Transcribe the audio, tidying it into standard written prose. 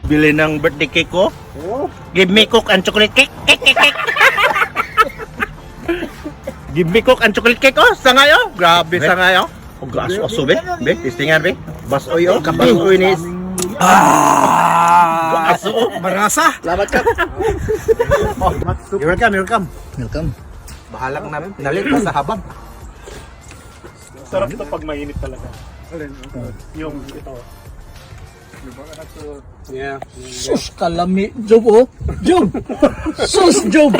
Bili ng birthday cake ko. Give me coke and chocolate cake. Cake, cake, cake. Give me coke and chocolate cake, oh. Sangay, oh. Grabe, sangay, oh. Oh, aso, be. Be, tistingan, be. Bas-oy, oh. Bas-oy ni... Aso, oh. Marasa. Salamat ka. You're welcome. Welcome. Bahalang nalit ka sa habang. Sarap ito pag mainit talaga. Yung ito. Sus, kalami. Job, oh. Job. Sus, Job.